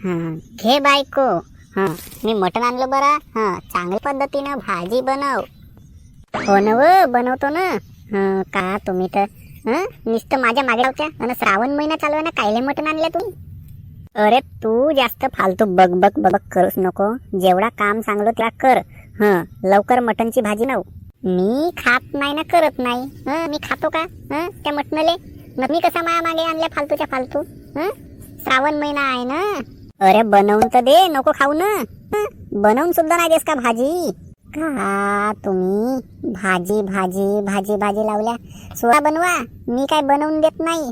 घे बायको. मी मटण आणलं बरा. चांगल्या पद्धतीनं भाजी बनव. हो ना व, बनवतो ना. का तुम्ही तर नुसतं माझ्या मागे लावत्या आणि श्रावण महिना चालू आहे ना, कायले मटण आणले तुम्ही? अरे तू जास्त फालतू बग करूच नको. जेवढा काम सांगलो त्याला कर. लवकर मटणची भाजी नव. मी खात नाही ना, करत नाही. मी खातो का त्या मटणाले? मी कसा माया मागे आणल्या फालतूच्या फालतू? श्रावण महिना आहे ना. अरे बनवून तर दे, नको खाऊ ना. बनवून सुद्धा नाही देस का भाजी? का तुम्ही भाजी भाजी भाजी भाजी लावल्या? सोळा बनवा, मी काय बनवून देत नाही.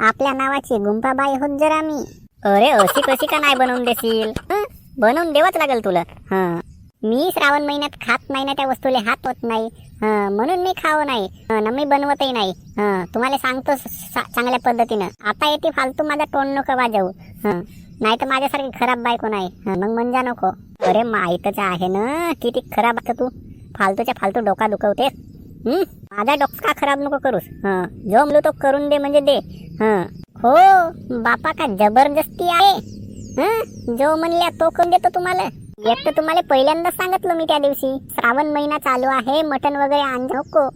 आपल्या नावाची गुंपाबाई होत जरा मी. अरे अशी कशी का नाही बनवून देशील? बनवून देवाच लागेल तुला. मी श्रावण महिन्यात खात नाही ना, त्या वस्तूले हात होत नाही. म्हणून मी खाव नाही ना, मी बनवतही नाही. तुम्हाला सांगतो चांगल्या पद्धतीनं. आता येते फालतू माझा तोंड नको वाजवू. नाही तर माझ्यासारखी खराब बायको नाही. मग म्हणजे नको. अरे माहीतच आहे ना किती खराब असतं तू. फालतूच्या फालतू डोका दुखवते. माझा डोका खराब नको करूस. जो म्हणलो तो करून दे म्हणजे दे. हो बापा, का जबरदस्ती आहे? जो म्हणल्या तो करून देतो तुम्हाला. एक तर तुम्हाला पहिल्यांदा सांगितलं मी त्या दिवशी, श्रावण महिना चालू आहे, मटण वगैरे आण नको.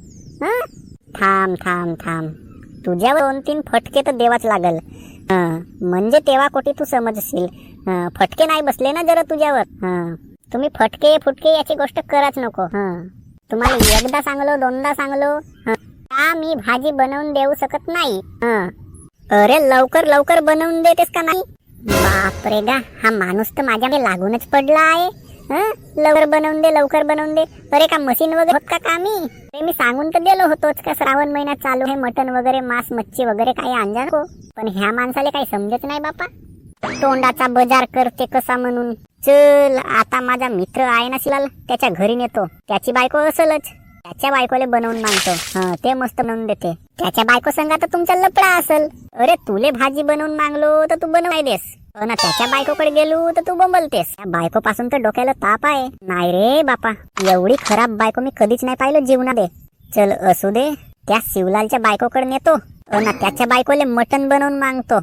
थांब थांब थांब, तुझ्यावर 2-3 फटके तर देवाच लागल. म्हणजे तेव्हा कोटी तू समजशील. फटके नाही बसले ना जरा तुझ्यावर. तुम्ही फटके फुटके याची गोष्ट कराच नको. तुम्हाला एकदा सांगलो, 2दा सांगलो का मी भाजी बनवून देऊ शकत नाही. अरे लवकर लवकर बनवून देतेस का नाही? बापरे गा, हा माणूस तर माझ्या लागूनच पडला आहे. लवकर बनवून दे, लवकर बनवून दे. अरे का मशीन वगैरे होत का कामी? ते मी सांगून तर दिलो होतोच का श्रावण महिना चालू आहे, मटण वगैरे मांस मच्छी वगैरे काही आणजा नको. पण ह्या माणसाला काही समजत नाही बापा. तोंडाचा बाजार करते कसा म्हणून. चल आता माझा मित्र आहे ना शिलाल, त्याच्या घरी नेतो. त्याची बायको असेलच, त्याच्या बायकोले बनवून मागतो. ते मस्त बनवून देते. त्याच्या बायको संग तर तुमचा लपडा असेल. अरे तुले भाजी बनवून मागलो तर तू बनवाय देस, पण त्याच्या बायकोकडे गेलो तर तू बोंबलतेस. त्या बायको पासून तर डोक्याला ताप आहे. नाही रे बापा, एवढी खराब बायको मी कधीच नाही पाहिलं जीवनात. चल असू दे, त्या शिवलालच्या बायकोकडे नेतो ना, त्याच्या बायकोले मटण बनवून मागतो.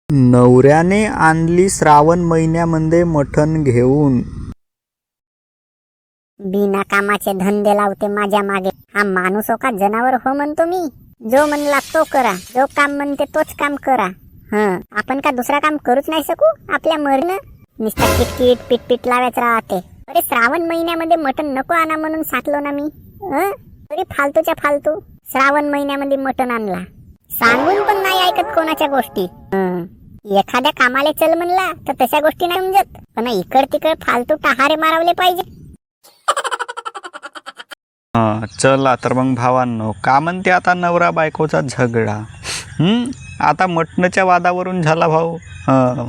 नवऱ्याने आणली श्रावण महिन्यामध्ये मटण घेऊन. बिना कामाचे धंदे लावते माझ्या मागे. हा माणूस हो का जनावर हो म्हणतो मी? जो म्हणला तो करा, जो काम म्हणते तोच काम करा. आपण का दुसरा काम करूच नाही शकू आपल्या मरणं? नुसता किटकिट पिटपिट लावायचं राहते. अरे श्रावण महिन्यामध्ये मटण नको आणा म्हणून सांगलो ना मी. तरी फालतूच्या फालतू श्रावण महिन्यामध्ये मटण आणला. सांगून पण नाही ऐकत कोणाच्या गोष्टी. एखाद्या कामाला चल म्हणला तर तशा गोष्टी नाही समजत, पण इकड तिकड फालतू टहारे मारवले पाहिजे. चला तर मग भावांनो, का म्हणते आता नवरा बायकोचा झगडा. आता मटणाच्या वादावरून झाला भाऊ.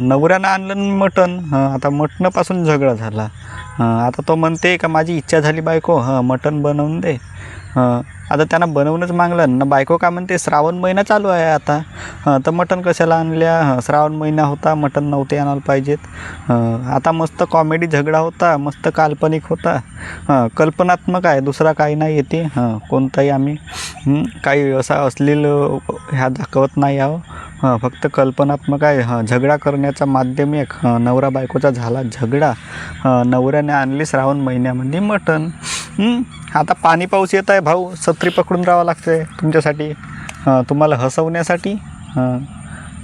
नवऱ्यानं आणलं मटण, आता मटणापासून झगडा झाला. आता तो म्हणते का माझी इच्छा झाली बायको, मटण बनवून दे. आता त्यांना बनवूनच मागलं ना. बायको का म्हणते श्रावण महिना चालू आहे आता, तर मटण कशाला आणल्या? श्रावण महिना होता, मटण नव्हते आणायला पाहिजेत. आता मस्त कॉमेडी झगडा होता, मस्त काल्पनिक होता. कल्पनात्मक आहे, दुसरा काही नाही येते. कोणताही आम्ही काही असा अश्लील ह्या दाखवत नाही आहो. फक्त कल्पनात्मक आहे. झगडा करण्याचा माध्यम एक. नवरा बायकोचा झाला झगडा. नवऱ्याने आणली श्रावण महिन्यामध्ये मटण. आता पाणी पाऊस येत आहे भाऊ, छत्री पकडून राहावं लागतंय तुमच्यासाठी, तुम्हाला हसवण्यासाठी.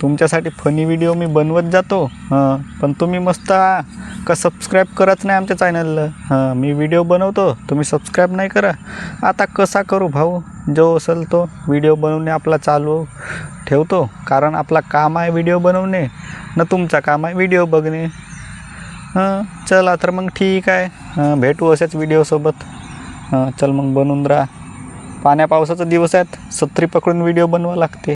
तुमच्यासाठी फनी व्हिडिओ मी बनवत जातो. पण तुम्ही मस्त का सबस्क्राईब करत नाही आमच्या चॅनलला. मी व्हिडिओ बनवतो, तुम्ही सबस्क्राईब नाही करा. आता कसा करू भाऊ? जो असेल तो व्हिडिओ बनवणे आपला चालू ठेवतो, कारण आपला काम आहे व्हिडिओ बनवणे ना, तुमचा काम आहे व्हिडिओ बघणे. चला तर मग ठीक आहे, भेटू अशाच व्हिडिओसोबत. चल मग बनवून राहा. पाण्या पावसाचा दिवस आहेत, छत्री पकडून व्हिडिओ बनवा लागते.